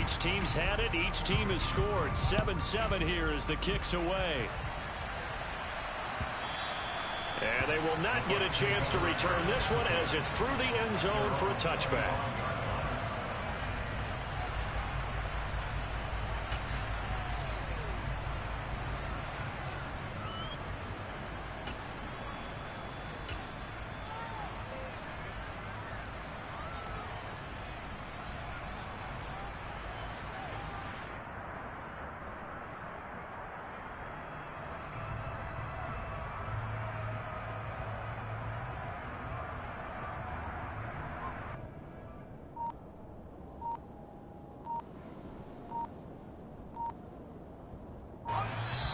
Each team's had it. Each team has scored. 7-7 here as the kick's away. And they will not get a chance to return this one as it's through the end zone for a touchback.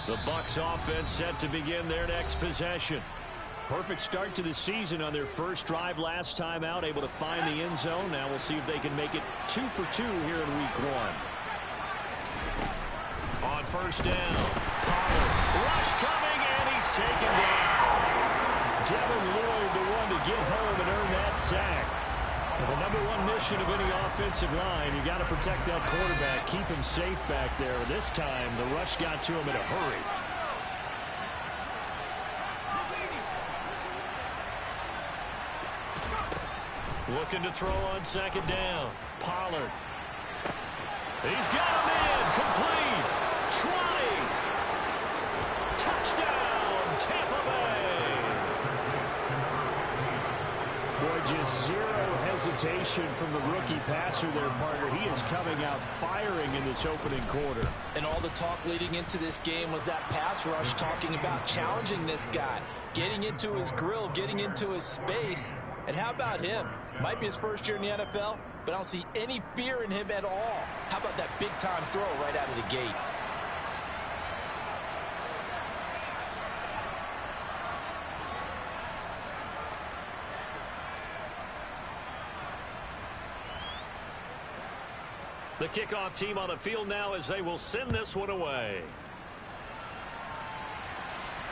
The Bucs offense set to begin their next possession. Perfect start to the season on their first drive last time out, able to find the end zone. Now we'll see if they can make it 2 for 2 here in week 1. On first down, Pollard. Rush coming, and he's taken down. Devin Lloyd, the one to get home and earn that sack. The number one mission of any offensive line, you got to protect that quarterback, keep him safe back there. This time, the rush got to him in a hurry. Looking to throw on second down. Pollard. He's got him in. Complete. Trying. Touchdown, Tampa Bay. Boy, just zero hesitation from the rookie passer there, partner. He is coming out firing in this opening quarter. And all the talk leading into this game was that pass rush, talking about challenging this guy, getting into his grill, getting into his space. And how about him? Might be his first year in the NFL, but I don't see any fear in him at all. How about that big-time throw right out of the gate? The kickoff team on the field now as they will send this one away.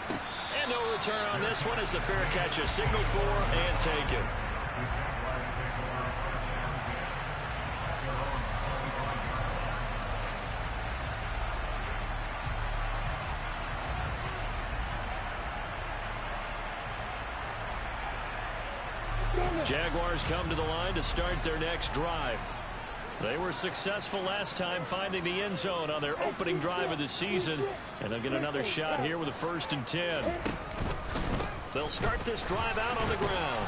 And no return on this one as the fair catch is signaled for and taken. Jaguars come to the line to start their next drive. They were successful last time finding the end zone on their opening drive of the season, and they'll get another shot here with a 1st and 10. They'll start this drive out on the ground.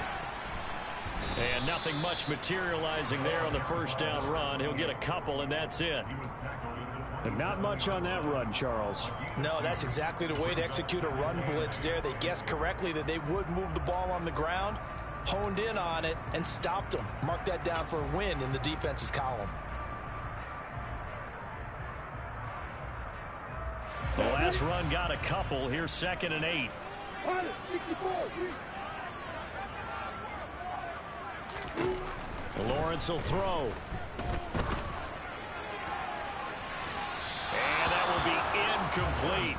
And nothing much materializing there on the first down run. He'll get a couple, and that's it. And not much on that run, Charles. No, that's exactly the way to execute a run blitz there. They guessed correctly that they would move the ball on the ground, honed in on it, and stopped them. Mark that down for a win in the defense's column. The last run got a couple. Here's 2nd and 8. Lawrence will throw. And that will be incomplete.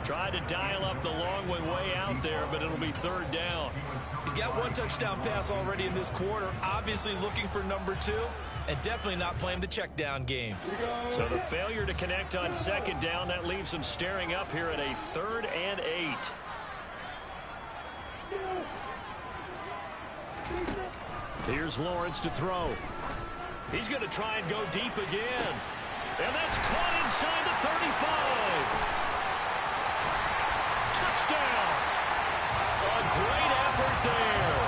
Tried to dial up the long one way out there, but it'll be 3rd down. He's got 1 touchdown pass already in this quarter, obviously looking for number 2, and definitely not playing the check down game. So the failure to connect on 2nd down, that leaves him staring up here at a 3rd and 8. Here's Lawrence to throw. He's going to try and go deep again. And that's caught inside the 35. Touchdown. A great effort there.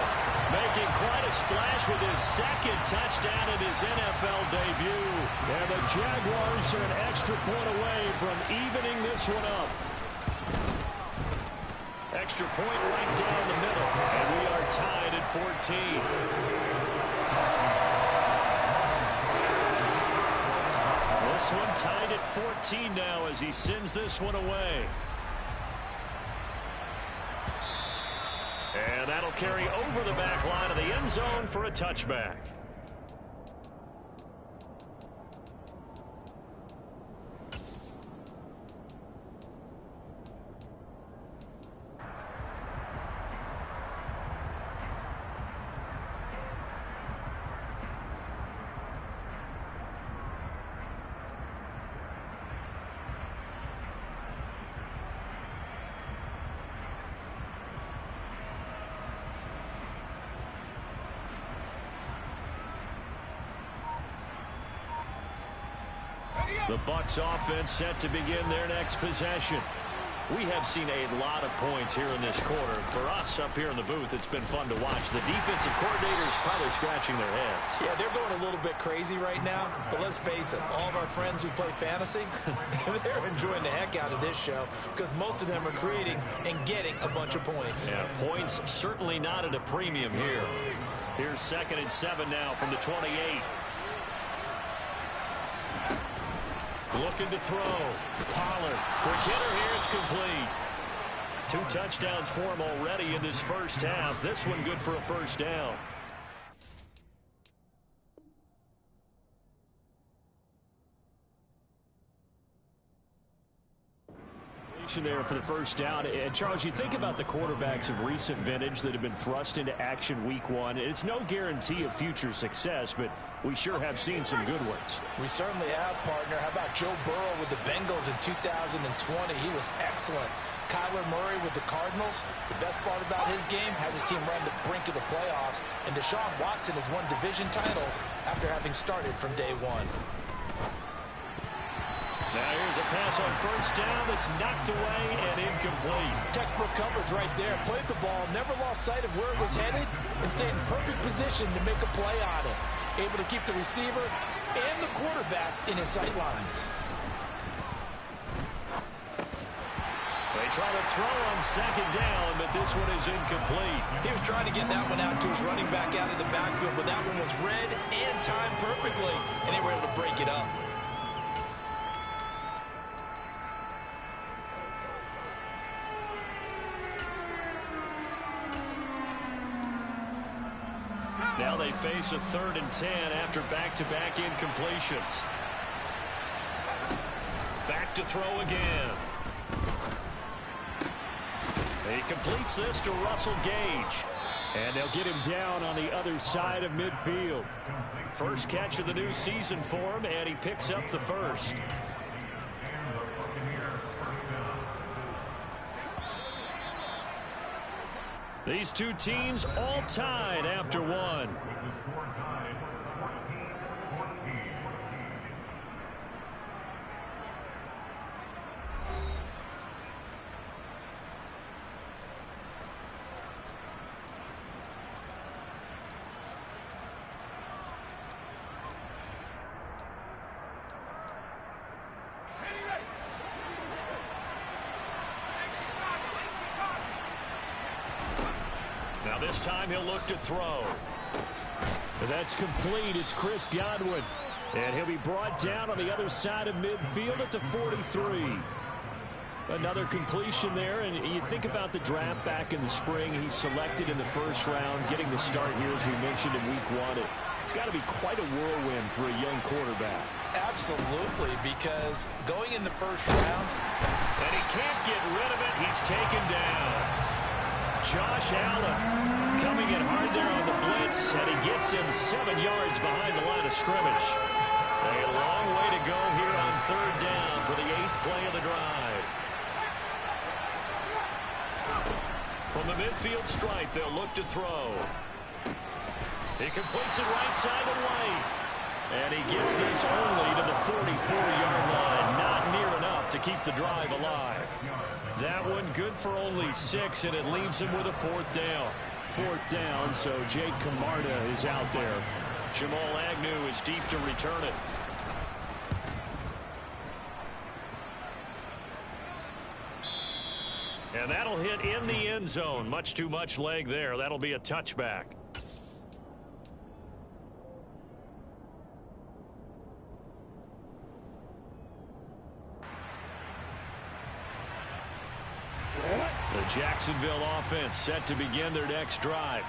Making quite a splash with his 2nd touchdown in his NFL debut. And the Jaguars are an extra point away from evening this one up. Extra point right down the middle. And we are tied at 14. This one tied at 14 now as he sends this one away. And that'll carry over the back line of the end zone for a touchback. The Bucs offense set to begin their next possession. We have seen a lot of points here in this quarter. For us up here in the booth, it's been fun to watch. The defensive coordinators probably scratching their heads. Yeah, they're going a little bit crazy right now. But let's face it, all of our friends who play fantasy, they're enjoying the heck out of this show because most of them are creating and getting a bunch of points. Yeah, points certainly not at a premium here. Here's 2nd and 7 now from the 28. Looking to throw. Pollard. Quick hitter here. It's complete. 2 touchdowns for him already in this first half. This one good for a first down. There for the first down. And Charles, you think about the quarterbacks of recent vintage that have been thrust into action week 1. It's no guarantee of future success, but we sure have seen some good ones. We certainly have, partner. How about Joe Burrow with the Bengals in 2020? He was excellent. Kyler Murray with the Cardinals. The best part about his game has his team right on the brink of the playoffs. And Deshaun Watson has won division titles after having started from day 1. Now here's a pass on first down that's knocked away and incomplete. Textbook coverage right there. Played the ball, never lost sight of where it was headed, and stayed in perfect position to make a play on it. Able to keep the receiver and the quarterback in his sight lines. They try to throw on 2nd down, but this one is incomplete. He was trying to get that one out to his running back out of the backfield, but that one was read and timed perfectly, and they were able to break it up. Now they face a 3rd and 10 after back-to-back incompletions. Back to throw again. He completes this to Russell Gage. And they'll get him down on the other side of midfield. First catch of the new season for him, and he picks up the first. These two teams all tied after one. Now this time he'll look to throw. And that's complete. It's Chris Godwin. And he'll be brought down on the other side of midfield at the 43. Another completion there. And you think about the draft back in the spring. He's selected in the first round, getting the start here as we mentioned in week 1. It's got to be quite a whirlwind for a young quarterback. Absolutely, because going in the first round. And he can't get rid of it. He's taken down. Josh Allen coming in hard there on the blitz, and he gets him 7 yards behind the line of scrimmage. A long way to go here on 3rd down for the 8th play of the drive. From the midfield stripe, they'll look to throw. He completes it right side of lane. And he gets this only to the 44-yard line. Not near enough to keep the drive alive. That one good for only 6, and it leaves him with a 4th down. 4th down, so Jake Camarda is out there. Jamal Agnew is deep to return it. And that'll hit in the end zone. Much too much leg there. That'll be a touchback. The Jacksonville offense set to begin their next drive.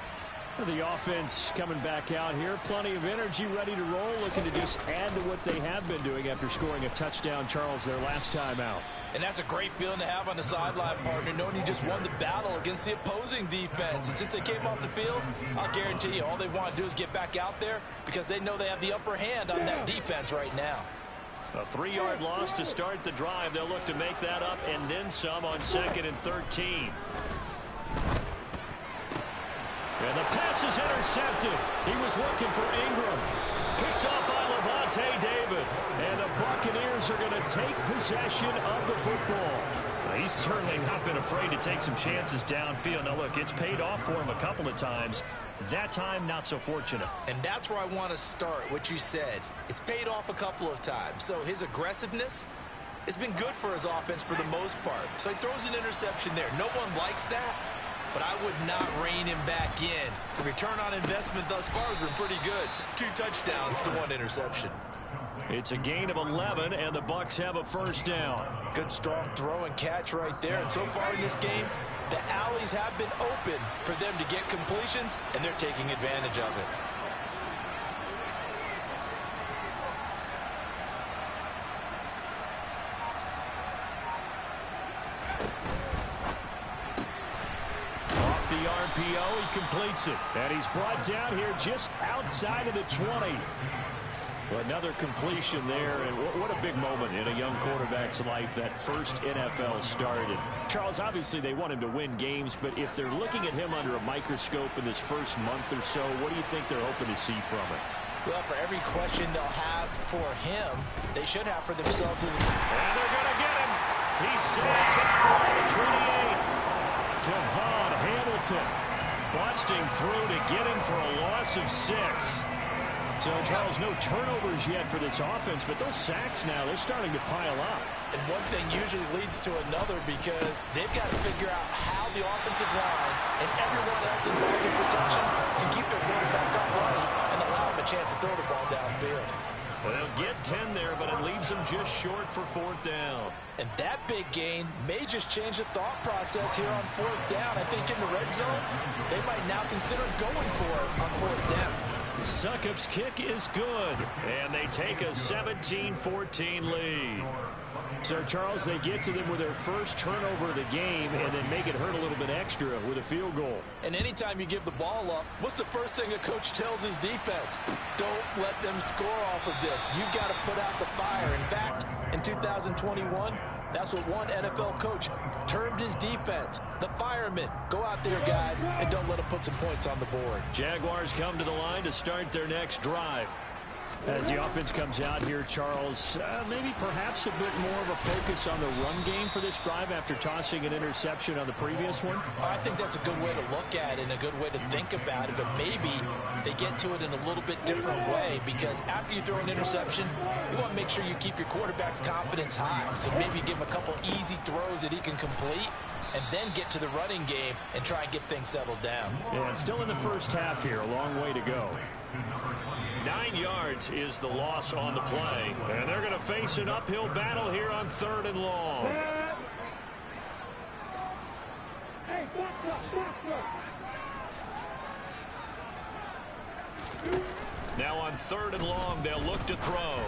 The offense coming back out here. Plenty of energy, ready to roll, looking to just add to what they have been doing after scoring a touchdown, Charles, their last time out. And that's a great feeling to have on the sideline, partner, knowing you just won the battle against the opposing defense. And since they came off the field, I'll guarantee you all they want to do is get back out there because they know they have the upper hand on that defense right now. A 3-yard loss to start the drive. They'll look to make that up and then some on 2nd and 13. And the pass is is intercepted. He was looking for Ingram. Picked off by Levante David. And the Buccaneers are going to take possession of the football. He's certainly not been afraid to take some chances downfield. Now, look, it's paid off for him a couple of times. That time, not so fortunate. And that's where I want to start, what you said. It's paid off a couple of times. So his aggressiveness has been good for his offense for the most part. So he throws an interception there. No one likes that, but I would not rein him back in. The return on investment thus far has been pretty good. 2 touchdowns to 1 interception. It's a gain of 11, and the Bucs have a first down. Good, strong throw and catch right there. And so far in this game, the alleys have been open for them to get completions, and they're taking advantage of it. Off the RPO, he completes it. And he's brought down here just outside of the 20. Another completion there, and what a big moment in a young quarterback's life, that first NFL started. Charles, obviously they want him to win games, but if they're looking at him under a microscope in this first month or so, what do you think they're hoping to see from it? Well, for every question they'll have for him, they should have for themselves. And they're going to get him. He's sacked back around the 28. Devon Hamilton busting through to get him for a loss of 6. So, Charles, no turnovers yet for this offense, but those sacks now, they're starting to pile up. And one thing usually leads to another because they've got to figure out how the offensive line and everyone else involved in protection can keep their quarterback upright and allow him a chance to throw the ball downfield. Well, they'll get 10 there, but it leaves them just short for 4th down. And that big gain may just change the thought process here on 4th down. I think in the red zone, they might now consider going for it on 4th down. Succop's kick is good, and they take a 17-14 lead. So, Charles, they get to them with their first turnover of the game and then make it hurt a little bit extra with a field goal. And anytime you give the ball up, what's the first thing a coach tells his defense? Don't let them score off of this. You've got to put out the fire. In fact, in 2021, that's what one NFL coach termed his defense. The firemen. Go out there, guys, and don't let them put some points on the board. Jaguars come to the line to start their next drive. As the offense comes out here, Charles, maybe perhaps a bit more of a focus on the run game for this drive after tossing an interception on the previous one? I think that's a good way to look at it and a good way to think about it, but maybe they get to it in a little bit different way because after you throw an interception, you want to make sure you keep your quarterback's confidence high. So maybe give him a couple easy throws that he can complete and then get to the running game and try and get things settled down. And still in the first half here, a long way to go. 9 yards is the loss on the play. And they're going to face an uphill battle here on 3rd and long. Now on 3rd and long, they'll look to throw.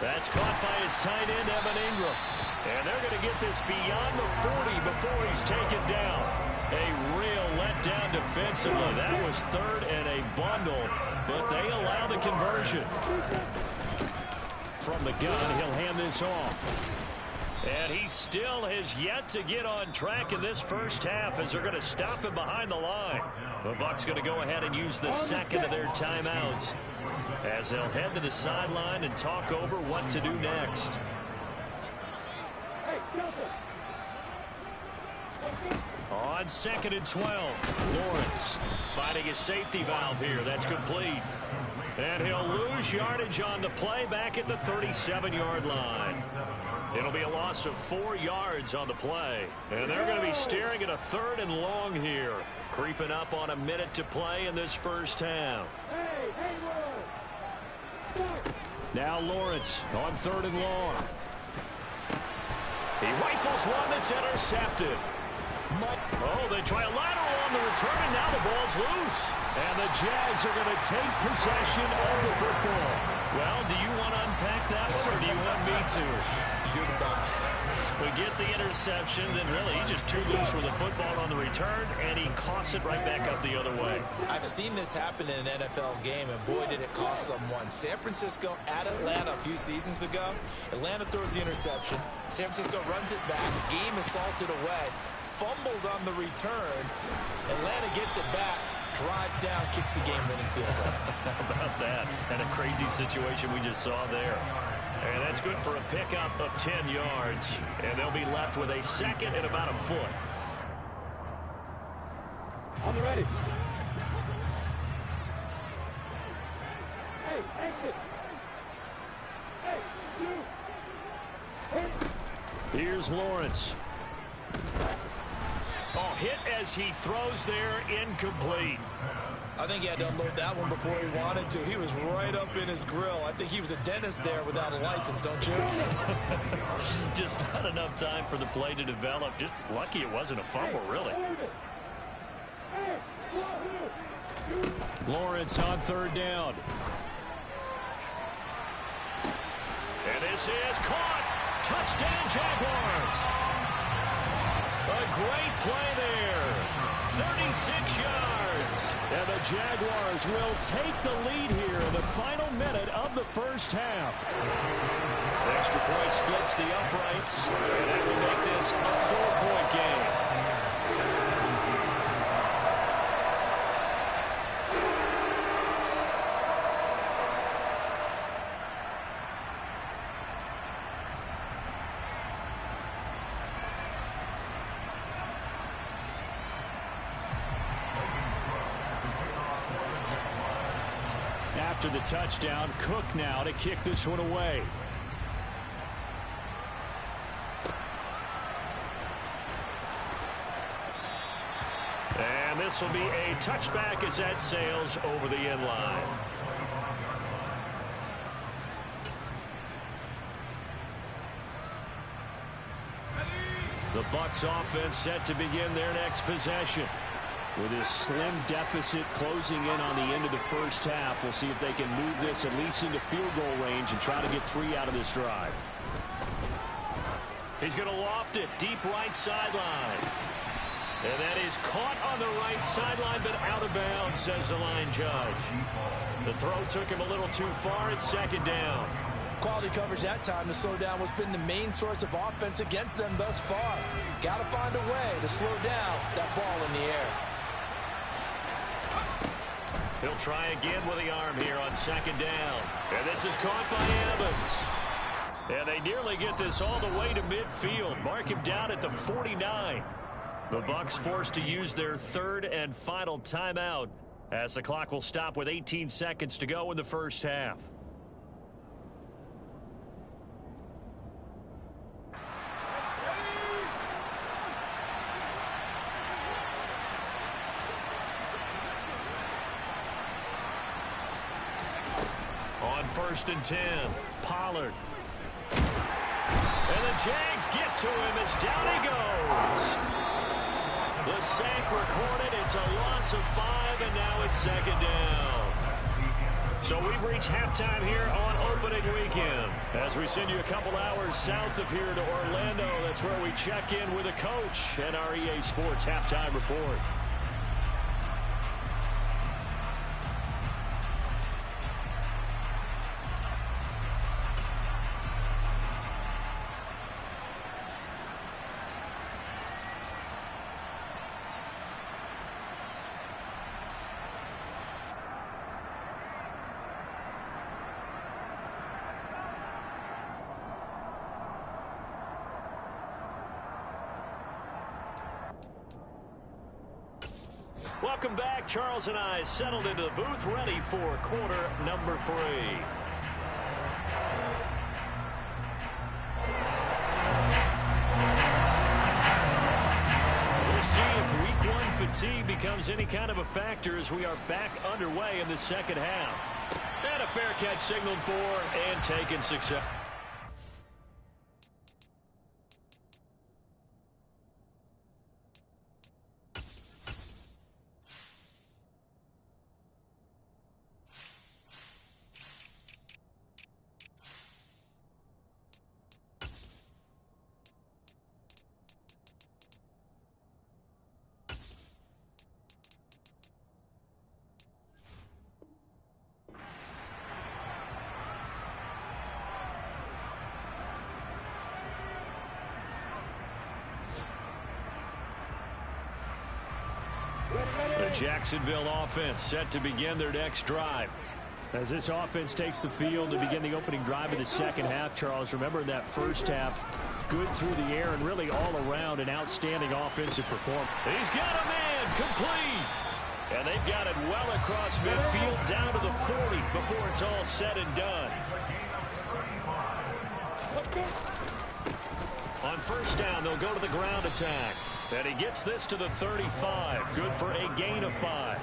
That's caught by his tight end, Evan Ingram. And they're going to get this beyond the 40 before he's taken down. A real letdown defensively. That was 3rd and a bundle, but they allow the conversion. From the gun, he'll hand this off. And he still has yet to get on track in this first half as they're going to stop him behind the line. The Bucs going to go ahead and use the second of their timeouts as they'll head to the sideline and talk over what to do next. On 2nd and 12, Lawrence finding a safety valve here. That's complete. And he'll lose yardage on the play back at the 37-yard line. It'll be a loss of 4 yards on the play. And they're going to be staring at a 3rd and long here. Creeping up on a minute to play in this first half. Now Lawrence on 3rd and long. He rifles one that's intercepted. Oh, they try a lateral on the return, and now the ball's loose. And the Jags are going to take possession of the football. Well, do you want to unpack that one, or do you want me to? You're the boss. We get the interception, then really he's just too loose with the football on the return, and he coughs it right back up the other way. I've seen this happen in an NFL game, and boy, did it cost someone. San Francisco at Atlanta a few seasons ago. Atlanta throws the interception. San Francisco runs it back. Game is salted away. Fumbles on the return. Atlanta gets it back. drives down, kicks the game-winning field goal. How about that? And a crazy situation we just saw there. And that's good for a pickup of 10 yards. And they'll be left with a second and about a foot. On the ready. Hey, exit. Hey, you. Here's Lawrence. Oh, hit as he throws there, incomplete. I think he had to unload that one before he wanted to. He was right up in his grill. I think he was a dentist there without a license, don't you? Just not enough time for the play to develop. Just lucky it wasn't a fumble, really. Lawrence on third down. And this is caught. Touchdown, Jaguars. A great play there. 36 yards. And the Jaguars will take the lead here in the final minute of the first half. The extra point splits the uprights. And that will make this a 4-point game. After the touchdown, Cook now to kick this one away. And this will be a touchback as that sails over the end line. The Bucs offense set to begin their next possession. With his slim deficit closing in on the end of the first half, we'll see if they can move this at least into field goal range and try to get 3 out of this drive. He's going to loft it deep right sideline. And that is caught on the right sideline, but out of bounds, says the line judge. The throw took him a little too far. It's second down. Quality coverage that time to slow down what's been the main source of offense against them thus far. Got to find a way to slow down that ball in the air. He'll try again with the arm here on second down. And this is caught by Evans. And they nearly get this all the way to midfield. Mark him down at the 49. The Bucs forced to use their third and final timeout as the clock will stop with 18 seconds to go in the first half. On 1st and 10, Pollard. And the Jags get to him as down he goes. The sack recorded. It's a loss of 5, and now it's second down. So we've reached halftime here on opening weekend. As we send you a couple hours south of here to Orlando, that's where we check in with a coach and our EA Sports halftime report. Welcome back. Charles and I settled into the booth, ready for quarter number 3. We'll see if week 1 fatigue becomes any kind of a factor as we are back underway in the second half. And a fair catch signaled for and taken success. The Jacksonville offense set to begin their next drive. As this offense takes the field to begin the opening drive of the second half, Charles, remember in that first half, good through the air and really all around an outstanding offensive performance. He's got a man complete. And they've got it well across midfield down to the 40 before it's all said and done. On first down, they'll go to the ground attack. And he gets this to the 35. Good for a gain of 5.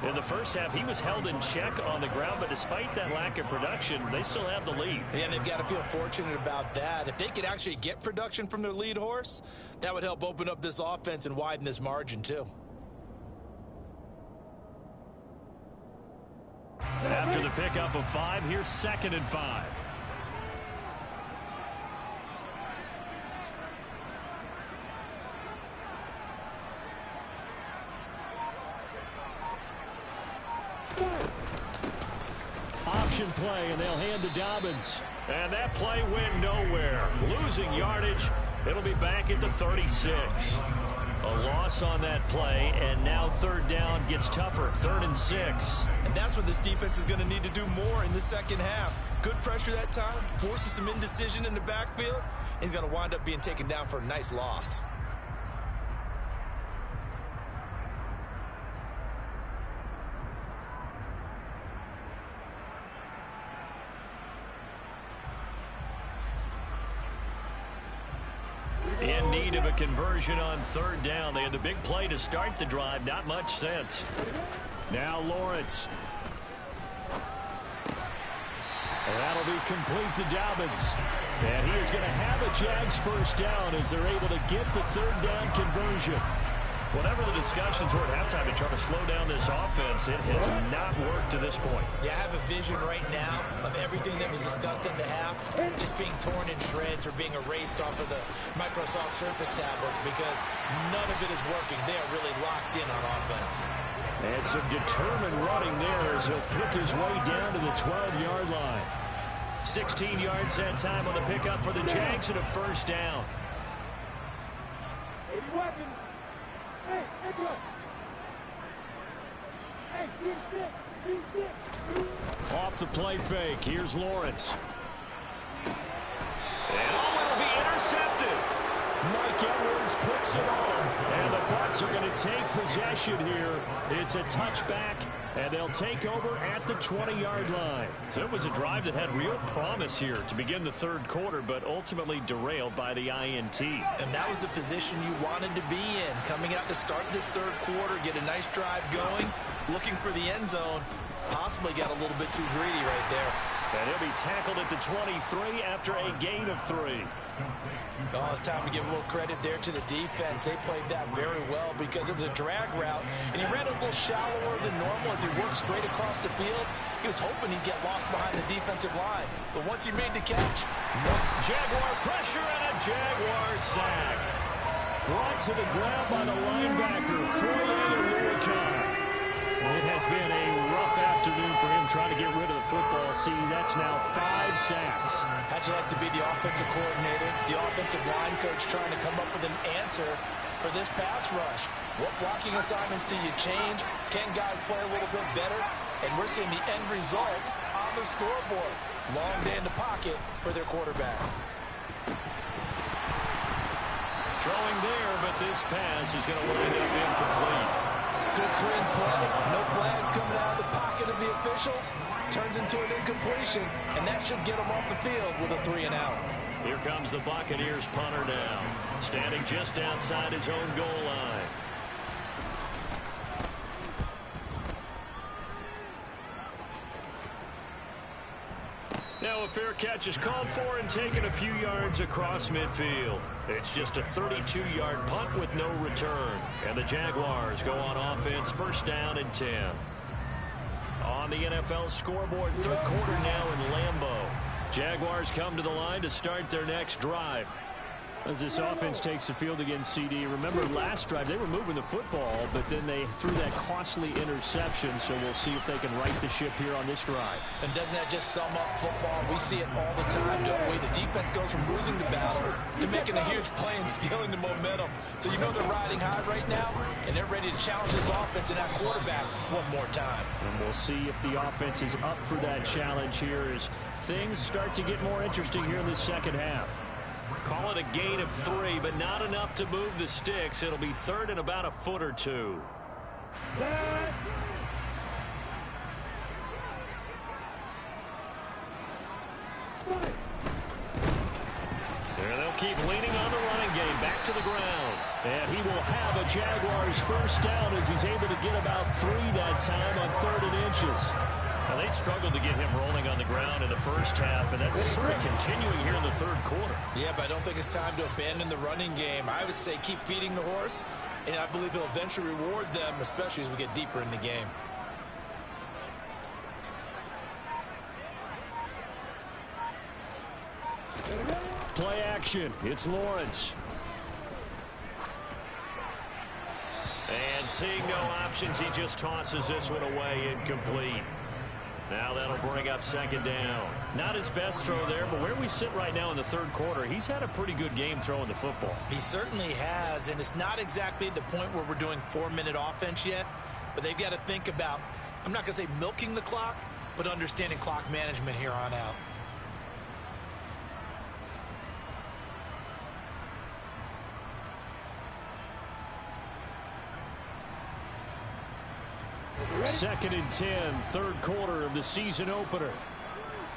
In the first half, he was held in check on the ground, but despite that lack of production, they still have the lead. Yeah, they've got to feel fortunate about that. If they could actually get production from their lead horse, that would help open up this offense and widen this margin, too. After the pickup of 5, here's 2nd and 5. Option play, and they'll hand to Dobbins. And that play went nowhere. Losing yardage. It'll be back at the 36. A loss on that play, and now 3rd down gets tougher. 3rd and 6. And that's what this defense is going to need to do more in the second half. Good pressure that time, forces some indecision in the backfield. He's going to wind up being taken down for a nice loss. In need of a conversion on 3rd down. They had the big play to start the drive. Not much sense. Now Lawrence. And that'll be complete to Dobbins. And he is going to have a Jags first down as they're able to get the 3rd down conversion. Whatever the discussions were at halftime to try to slow down this offense, it has not worked to this point. Yeah, I have a vision right now of everything that was discussed at the half just being torn in shreds or being erased off of the Microsoft Surface tablets because none of it is working. They are really locked in on offense. And some determined running there as he'll pick his way down to the 12-yard line. 16 yards that time on the pickup for the Jags and a first down. Off the play fake. Here's Lawrence. And will be intercepted. Mike Edwards puts it on. And the Bucs are going to take possession here. It's a touchback, and they'll take over at the 20-yard line. So it was a drive that had real promise here to begin the 3rd quarter, but ultimately derailed by the INT. And that was the position you wanted to be in. Coming out to start this 3rd quarter, get a nice drive going, looking for the end zone. Possibly got a little bit too greedy right there. And he'll be tackled at the 23 after a gain of 3. Oh, it's time to give a little credit there to the defense. They played that very well because it was a drag route, and he ran a little shallower than normal as he worked straight across the field. He was hoping he'd get lost behind the defensive line, but once he made the catch, Jaguar pressure and a Jaguar sack. Brought to the ground by the linebacker, Foye. It has been a rough afternoon for him trying to get rid of the football. See, that's now 5 sacks. How'd you like to be the offensive coordinator, the offensive line coach trying to come up with an answer for this pass rush? What blocking assignments do you change? Can guys play a little bit better? And we're seeing the end result on the scoreboard. Long day in the pocket for their quarterback. Throwing there, but this pass is going to wind up incomplete. Good clean play. No flags coming out of the pocket of the officials. Turns into an incompletion, and that should get them off the field with a 3 and out. Here comes the Buccaneers punter now, standing just outside his own goal line. Now a fair catch is called for and taken a few yards across midfield. It's just a 32-yard punt with no return. And the Jaguars go on offense, first down and 10. On the NFL scoreboard, 3rd quarter now in Lambeau. Jaguars come to the line to start their next drive. As this offense takes the field against CD, remember last drive they were moving the football, but then they threw that costly interception, so we'll see if they can right the ship here on this drive. And doesn't that just sum up football? We see it all the time, don't we? The defense goes from losing the battle to making a huge play and stealing the momentum. So you know they're riding high right now, and they're ready to challenge this offense and that quarterback one more time. And we'll see if the offense is up for that challenge here as things start to get more interesting here in the second half. Call it a gain of 3, but not enough to move the sticks. It'll be third and about a foot or two. There, they'll keep leaning on the running game. Back to the ground. And he will have a Jaguars first down as he's able to get about 3 that time on 3rd and inches. Now, they struggled to get him rolling on the ground in the first half, and that's sort of continuing here in the third quarter. Yeah, but I don't think it's time to abandon the running game. I would say keep feeding the horse, and I believe he'll eventually reward them, especially as we get deeper in the game. Play action. It's Lawrence. And seeing no options, he just tosses this one away incomplete. Now that'll bring up second down. Not his best throw there, but where we sit right now in the third quarter, he's had a pretty good game throwing the football. He certainly has, and it's not exactly at the point where we're doing 4-minute offense yet, but they've got to think about, I'm not going to say milking the clock, but understanding clock management here on out. Second and 10, third quarter of the season opener.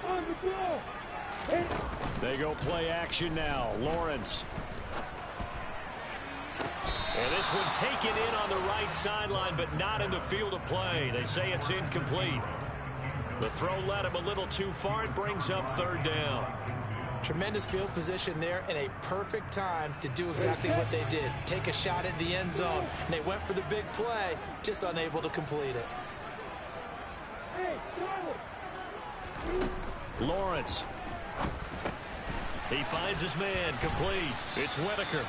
on the ball. Hit. They go play action now. Lawrence. And this one taken in on the right sideline, but not in the field of play. They say it's incomplete. The throw led him a little too far. It brings up third down. Tremendous field position there and a perfect time to do exactly what they did. Take a shot at the end zone. And they went for the big play, just unable to complete it. Hey, Lawrence. He finds his man complete. It's Whitaker.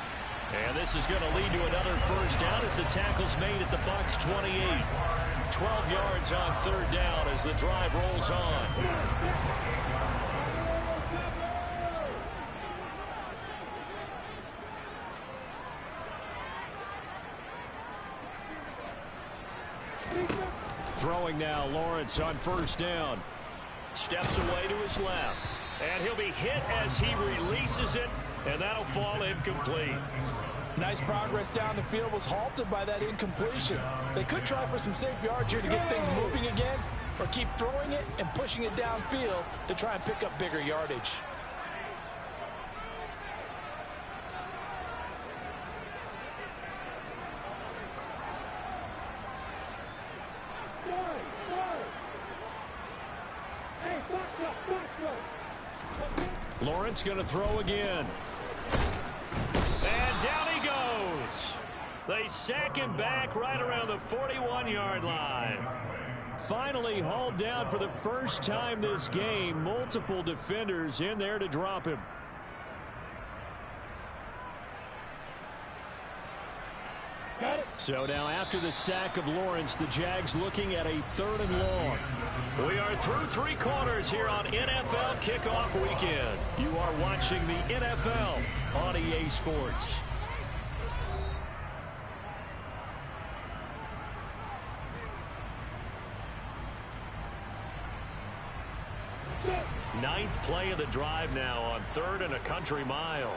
And this is going to lead to another first down as the tackle's made at the Bucs 28. 12 yards on third down as the drive rolls on. Throwing now, Lawrence on first down. Steps away to his left. And he'll be hit as he releases it, and that'll fall incomplete. Nice progress down the field, was halted by that incompletion. They could try for some safe yards here to get things moving again, or keep throwing it and pushing it downfield to try and pick up bigger yardage. Lawrence going to throw again. And down he goes. They sack him back right around the 41-yard line. Finally hauled down for the first time this game. Multiple defenders in there to drop him. So now after the sack of Lawrence, the Jags looking at a third and long. We are through 3 quarters here on NFL Kickoff Weekend. You are watching the NFL on EA Sports. Ninth play of the drive now on third and a country mile.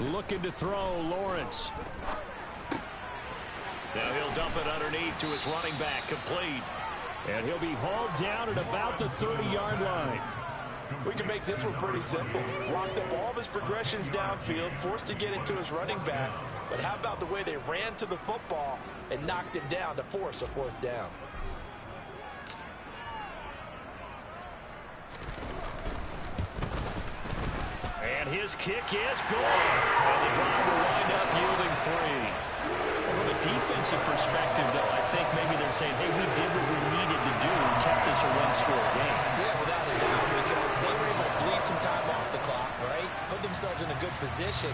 Looking to throw, Lawrence. Now he'll dump it underneath to his running back, complete. And he'll be hauled down at about the 30-yard line. We can make this one pretty simple. Locked up all of his progressions downfield, forced to get it to his running back. But how about the way they ran to the football and knocked him down to force a fourth down? And his kick is good. And the drive will wind up yielding 3. From a defensive perspective, though, I think maybe they're saying, hey, we did what we needed to do and kept this a one-score game. Yeah, without a doubt, because they were able to bleed some time off the clock, right? Put themselves in a good position,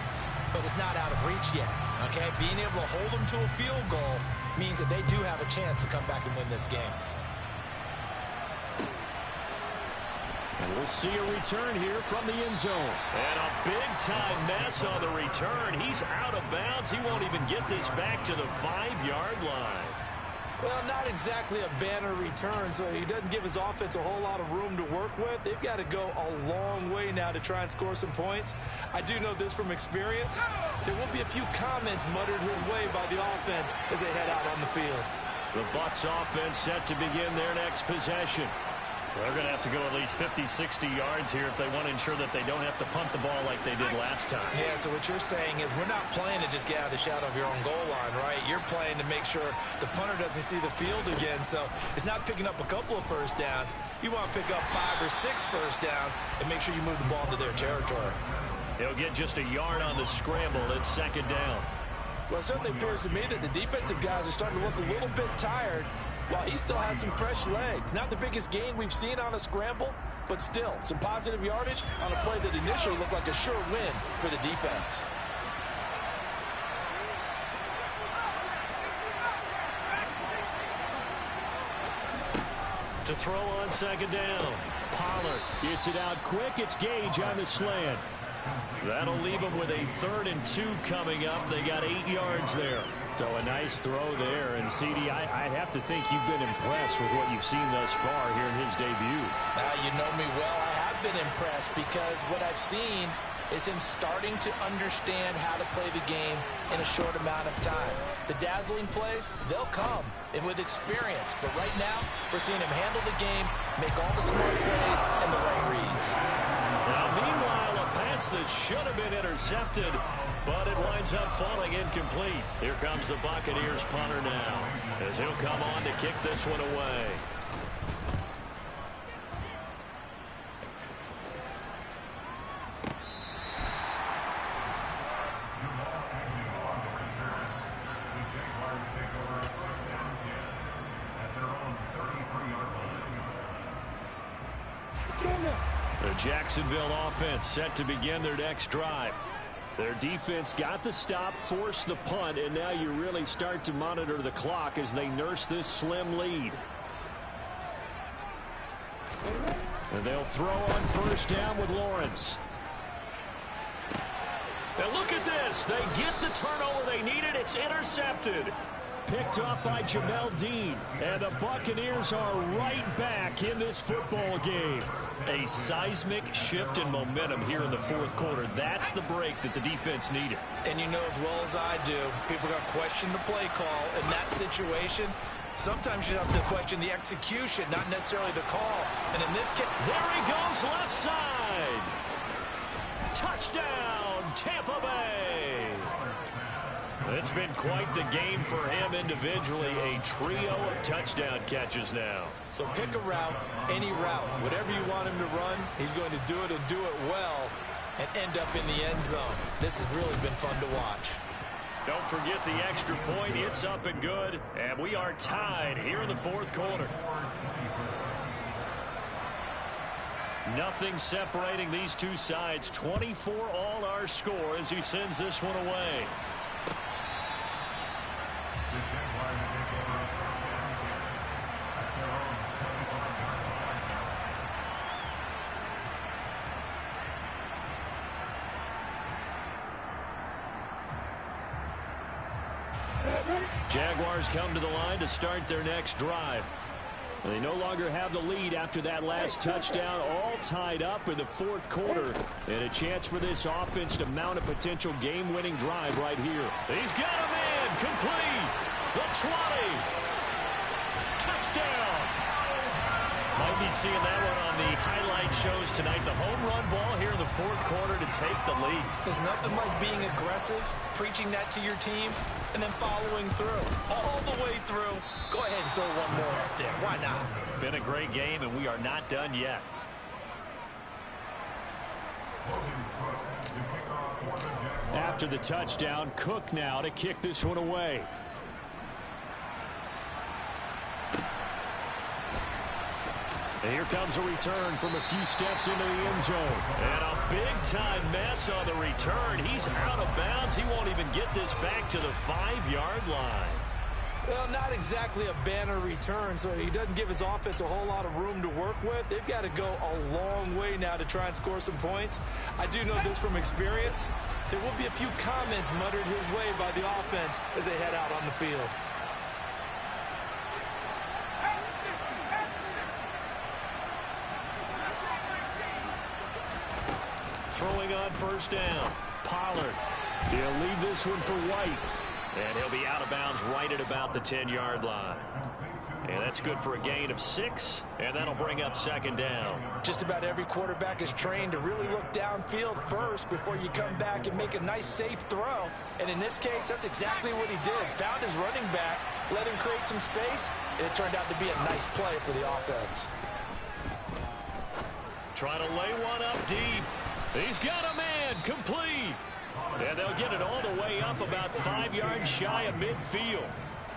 but it's not out of reach yet, okay? Being able to hold them to a field goal means that they do have a chance to come back and win this game. And we'll see a return here from the end zone. And a big-time mess on the return. He's out of bounds. He won't even get this back to the 5-yard line. Well, not exactly a banner return, so he doesn't give his offense a whole lot of room to work with. They've got to go a long way now to try and score some points. I do know this from experience. There will be a few comments muttered his way by the offense as they head out on the field. The Bucs offense set to begin their next possession. They're going to have to go at least 50, 60 yards here if they want to ensure that they don't have to punt the ball like they did last time. Yeah, so what you're saying is we're not playing to just get out of the shadow of your own goal line, right? You're playing to make sure the punter doesn't see the field again. So it's not picking up a couple of first downs. You want to pick up 5 or 6 first downs and make sure you move the ball into their territory. He'll get just a yard on the scramble. It's second down. Well, it certainly appears to me that the defensive guys are starting to look a little bit tired, while he still has some fresh legs. Not the biggest gain we've seen on a scramble, but still some positive yardage on a play that initially looked like a sure win for the defense. To throw on second down. Pollard gets it out quick. It's Gage on the slant. That'll leave them with a 3rd and 2 coming up. They got 8 yards there. So a nice throw there. And, CD, I'd have to think you've been impressed with what you've seen thus far here in his debut. Now, you know me well. I have been impressed because what I've seen is him starting to understand how to play the game in a short amount of time. The dazzling plays, they'll come with experience. But right now, we're seeing him handle the game, make all the smart plays, and the right reads. Now, meanwhile, a pass that should have been intercepted, but it winds up falling incomplete. Here comes the Buccaneers punter now, as he'll come on to kick this one away. The Jacksonville offense set to begin their next drive. Their defense got the stop, forced the punt, and now you really start to monitor the clock as they nurse this slim lead. And they'll throw on first down with Lawrence. Now look at this. They get the turnover they needed. It's intercepted. Picked off by Jamel Dean. And the Buccaneers are right back in this football game. A seismic shift in momentum here in the fourth quarter. That's the break that the defense needed. And you know as well as I do, people are going to question the play call in that situation. Sometimes you have to question the execution, not necessarily the call. And in this case, there he goes left side. Touchdown, Tampa Bay. It's been quite the game for him individually. A trio of touchdown catches now. So pick a route, any route. Whatever you want him to run, he's going to do it and do it well and end up in the end zone. This has really been fun to watch. Don't forget the extra point. It's up and good. And we are tied here in the fourth quarter. Nothing separating these two sides. 24 all our score as he sends this one away. Jaguars come to the line to start their next drive. They no longer have the lead after that last touchdown, all tied up in the fourth quarter. And a chance for this offense to mount a potential game-winning drive right here. He's got him in, complete, the 20, touchdown. Might be seeing that one on the highlight shows tonight. The home run ball here in the fourth quarter to take the lead. There's nothing like being aggressive, preaching that to your team, and then following through. All the way through. Go ahead and throw one more up there. Why not? Been a great game, and we are not done yet. After the touchdown, Cook now to kick this one away. And here comes a return from a few steps into the end zone. And a big-time mess on the return. He's out of bounds. He won't even get this back to the 5-yard line. Well, not exactly a banner return, so he doesn't give his offense a whole lot of room to work with. They've got to go a long way now to try and score some points. I do know this from experience. There will be a few comments muttered his way by the offense as they head out on the field. Throwing on first down. Pollard. He'll leave this one for White. And he'll be out of bounds right at about the 10-yard line. And that's good for a gain of 6. And that'll bring up second down. Just about every quarterback is trained to really look downfield first before you come back and make a nice, safe throw. And in this case, that's exactly what he did. Found his running back, let him create some space, and it turned out to be a nice play for the offense. Trying to lay one up deep. He's got a man, complete. And they'll get it all the way up about 5 yards shy of midfield.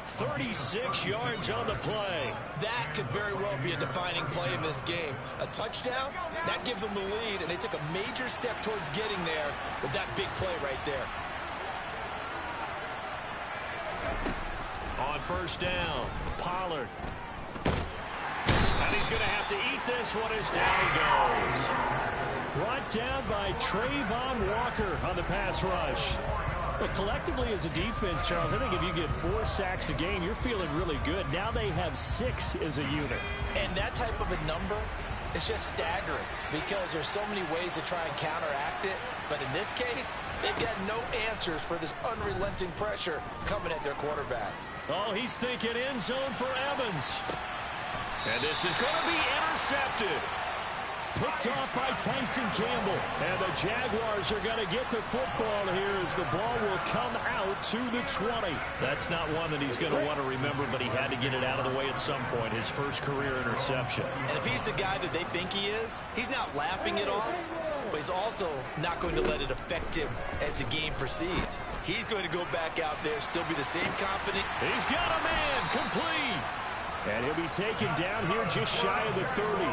36 yards on the play. That could very well be a defining play in this game. A touchdown, that gives them the lead, and they took a major step towards getting there with that big play right there. On first down, Pollard. And he's going to have to eat this one as down he goes. Brought down by Trayvon Walker on the pass rush. But collectively as a defense, Charles, I think if you get 4 sacks a game, you're feeling really good. Now they have 6 as a unit. And that type of a number is just staggering because there's so many ways to try and counteract it. But in this case, they've got no answers for this unrelenting pressure coming at their quarterback. Oh, he's thinking end zone for Evans. And this is going to be intercepted. Picked off by Tyson Campbell. And the Jaguars are going to get the football here as the ball will come out to the 20. That's not one that he's going to want to remember, but he had to get it out of the way at some point. His first career interception. And if he's the guy that they think he is, he's not laughing it off, but he's also not going to let it affect him as the game proceeds. He's going to go back out there, still be the same confident. He's got a man, complete. And he'll be taken down here just shy of the 30.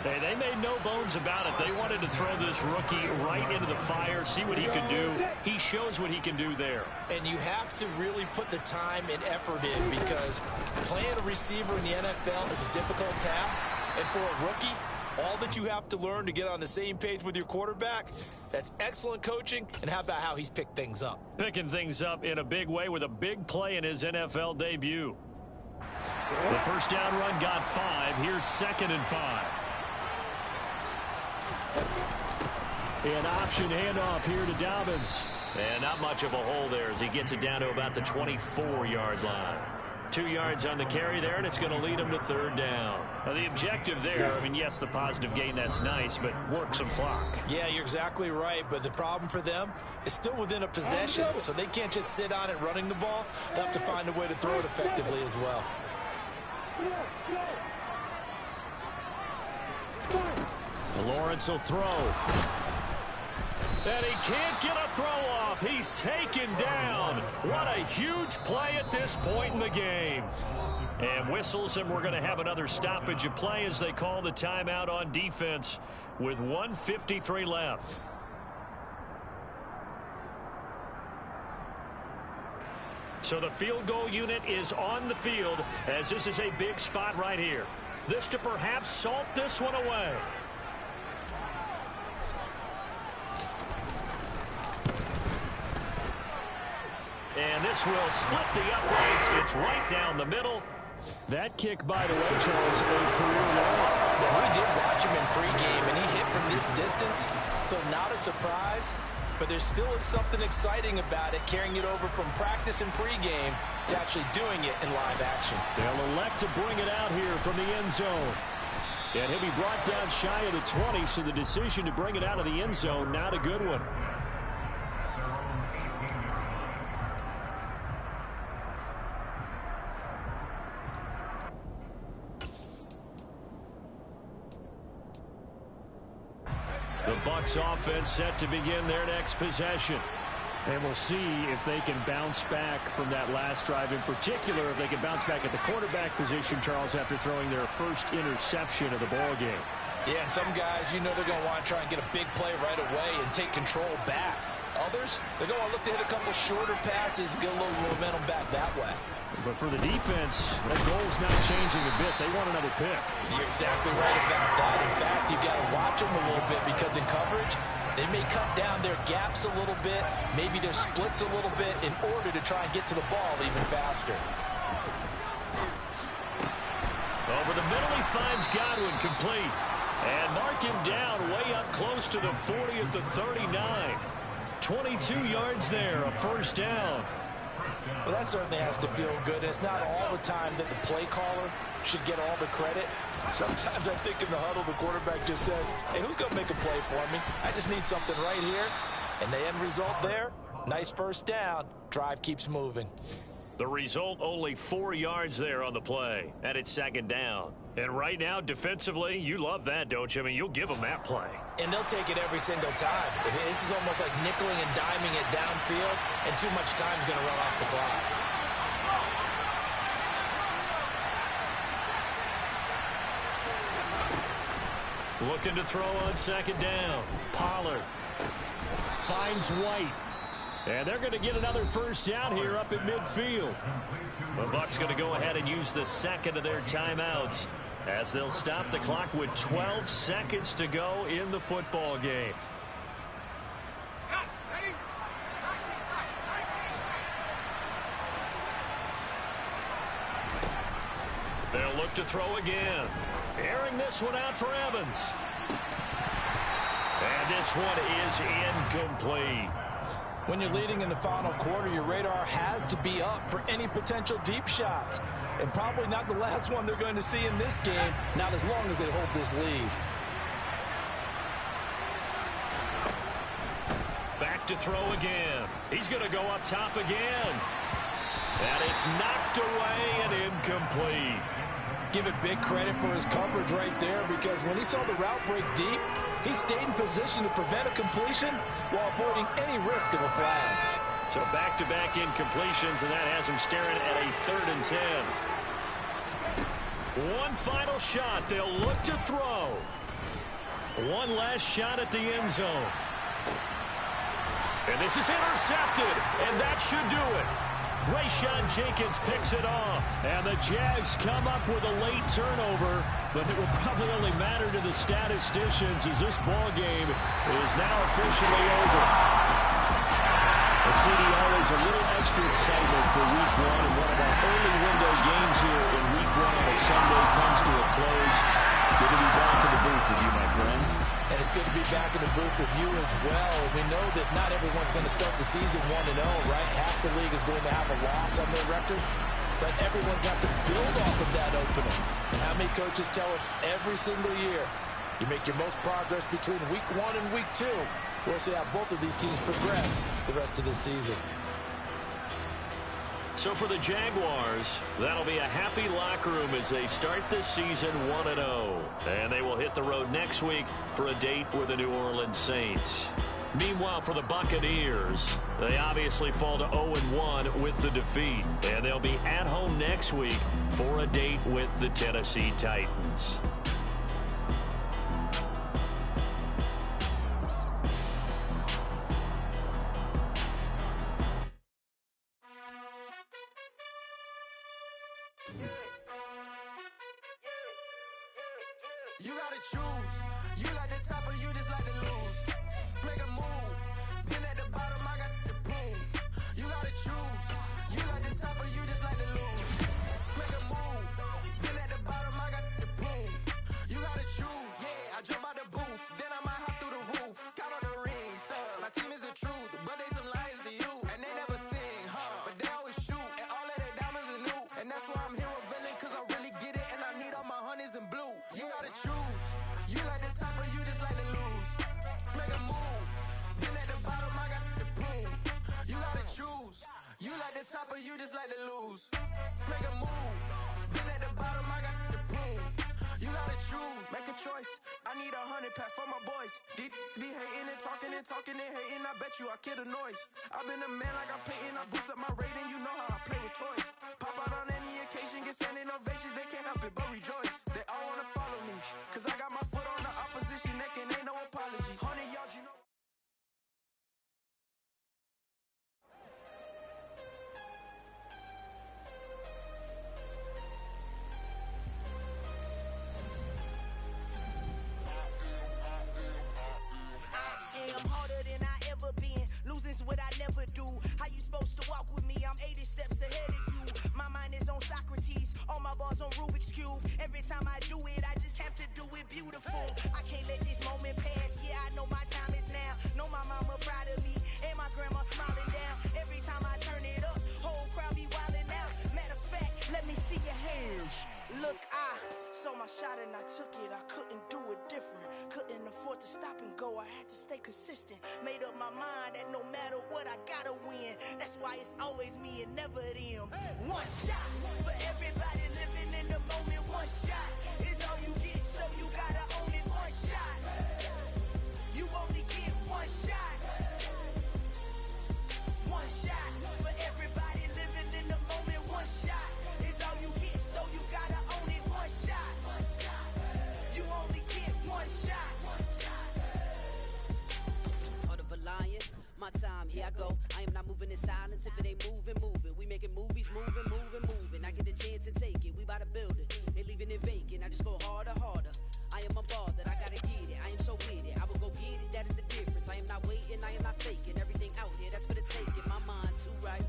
Hey, they made no bones about it. They wanted to throw this rookie right into the fire, see what he could do. He shows what he can do there. And you have to really put the time and effort in because playing a receiver in the NFL is a difficult task. And for a rookie, all that you have to learn to get on the same page with your quarterback, that's excellent coaching. And how about how he's picked things up? Picking things up in a big way with a big play in his NFL debut. The first down run got 5. Here's 2nd and 5. An option handoff here to Dobbins. And not much of a hole there as he gets it down to about the 24-yard line. 2 yards on the carry there, and it's going to lead him to 3rd down. Now, the objective there, I mean, yes, the positive gain, that's nice, but work some clock. Yeah, you're exactly right, but the problem for them is still within a possession, so they can't just sit on it running the ball. They'll have to find a way to throw it effectively as well. Lawrence will throw. And he can't get a throw off. He's taken down. What a huge play at this point in the game. And whistles, and we're going to have another stoppage of play as they call the timeout on defense with 1:53 left. So the field goal unit is on the field as this is a big spot right here. This to perhaps salt this one away. And this will split the uprights. It's right down the middle. That kick, by the way, Charles, a career low. Well, we did watch him in pregame, and he hit from this distance, so not a surprise. But there still is something exciting about it, carrying it over from practice and pregame to actually doing it in live action. They'll elect to bring it out here from the end zone. And he'll be brought down shy of the 20, so the decision to bring it out of the end zone, not a good one. The Bucs offense set to begin their next possession. And we'll see if they can bounce back from that last drive. In particular, if they can bounce back at the quarterback position, Charles, after throwing their first interception of the ball game. Yeah, and some guys, you know they're going to want to try and get a big play right away and take control back. Others, they're going to look to hit a couple shorter passes, get a little momentum back that way. But for the defense, that goal's not changing a bit. They want another pick. You're exactly right about that. In fact, you've got to watch them a little bit because in coverage, they may cut down their gaps a little bit, maybe their splits a little bit in order to try and get to the ball even faster. Over the middle, he finds Godwin complete. And mark him down way up close to the 40 at the 39. 22 yards there, a first down. Well, that certainly has to feel good. It's not all the time that the play caller should get all the credit. Sometimes I think in the huddle, the quarterback just says, hey, who's going to make a play for me? I just need something right here. And the end result there, nice first down. Drive keeps moving. The result, only 4 yards there on the play. And it's second down. And right now, defensively, you love that, don't you? I mean, you'll give them that play. And they'll take it every single time. This is almost like nickeling and diming it downfield, and too much time's going to run off the clock. Looking to throw on second down. Pollard finds White. And they're going to get another first down here up in midfield. The Bucs going to go ahead and use the second of their timeouts as they'll stop the clock with 12 seconds to go in the football game. They'll look to throw again. Airing this one out for Evans. And this one is incomplete. When you're leading in the final quarter, your radar has to be up for any potential deep shots. And probably not the last one they're going to see in this game, not as long as they hold this lead. Back to throw again. He's going to go up top again. And it's knocked away and incomplete. Give it big credit for his coverage right there, because when he saw the route break deep, he stayed in position to prevent a completion while avoiding any risk of a flag. So back-to-back incompletions, and that has him staring at a 3rd and 10. One final shot. They'll look to throw. One last shot at the end zone. And this is intercepted, and that should do it. Rayshon Jenkins picks it off, and the Jags come up with a late turnover, but it will probably only matter to the statisticians as this ball game is now officially over. The CDR is a little extra excitement for Week 1, and one of our early window games here in Week 1 on a Sunday comes to a close. Good to be back in the booth with you, my friend. And it's good to be back in the booth with you as well. We know that not everyone's going to start the season 1-0, right? Half the league is going to have a loss on their record. But everyone's got to build off of that opening. And how many coaches tell us every single year, you make your most progress between Week 1 and Week 2. We'll see how both of these teams progress the rest of the season. So for the Jaguars, that'll be a happy locker room as they start this season 1-0. And they will hit the road next week for a date with the New Orleans Saints. Meanwhile, for the Buccaneers, they obviously fall to 0-1 with the defeat. And they'll be at home next week for a date with the Tennessee Titans. You gotta choose. You like the top or you just like to lose. Make a move. Been at the bottom, I got the prove. You gotta choose. You like the top or you just like to lose. Make a move. Been at the bottom, I got the prove. You gotta choose. Yeah, I jump out the booth. Then I might hop through the roof. Count on the rings. My team is the truth, but they some liars to you. And they never sing, but they always shoot. And all of their diamonds are new. And that's why I'm here with villain, cause I really get it. And I need all my honeys in blue. You gotta choose. You like the top or you just like to lose. Make a move. Been at the bottom, I got the proof. You gotta choose. You like the top or you just like to lose. Make a move. Been at the bottom, I got the proof. You gotta choose. Make a choice. I I need 100 pack for my boys. Be hating and talking and talking and hating. I bet you I kill the noise. I've been a man like I'm Peyton. I boost up my rating. You know how I play with toys. Pop out on any occasion, get standing ovations. They can't help it but rejoice. They all wanna follow me, cause I got my foot on the opposition neck and ain't no apologies. 100 yards, you know. I'm harder than I ever been. Losing's what I never do. How you supposed to walk with me? I'm 80 steps ahead of you. My mind is on Socrates. All my bars on Rubik's Cube. Every time I do it, I just have to do it beautiful. I can't let this moment pass. Yeah, I know my time is now. Know my mama proud of me. And my grandma smiling down. Every time I turn it up, whole crowd be wildin' out. Matter of fact, let me see your hands. Look, I saw my shot and I took it. I couldn't do it different. Couldn't afford to stop and go. I had to stay consistent. Made up my mind that no matter what, I gotta win. That's why it's always me and never them. One shot for everybody living in the moment. One shot is all you get, so you gotta own it. One shot. You only get one shot. One shot for everybody living in the moment. One shot is all you get, so you gotta own it. One shot. You only get one shot. Heart of a lion, my time, here I go. I am not moving in silence. If it ain't moving, move it. We making movies, moving, moving, moving. I get a chance and take it. We bout to build it. They leaving it vacant. I just go harder, harder. I am a ball that I gotta get it. I am so with it. I will go get it. That is the difference. I am not waiting. I am not faking. Everything out here, that's for the taking. My mind too right.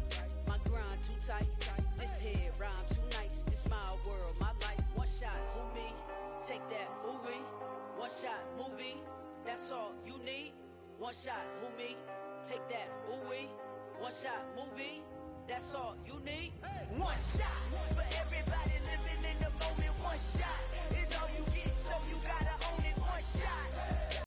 My grind too tight. This head rhyme too nice. This my world, my life. One shot, who me? Take that, who we? One shot, movie. That's all you need. One shot, who me? Take that, who we? One shot, movie. That's all you need. One shot for everybody living in the moment. One shot is all you get, so you gotta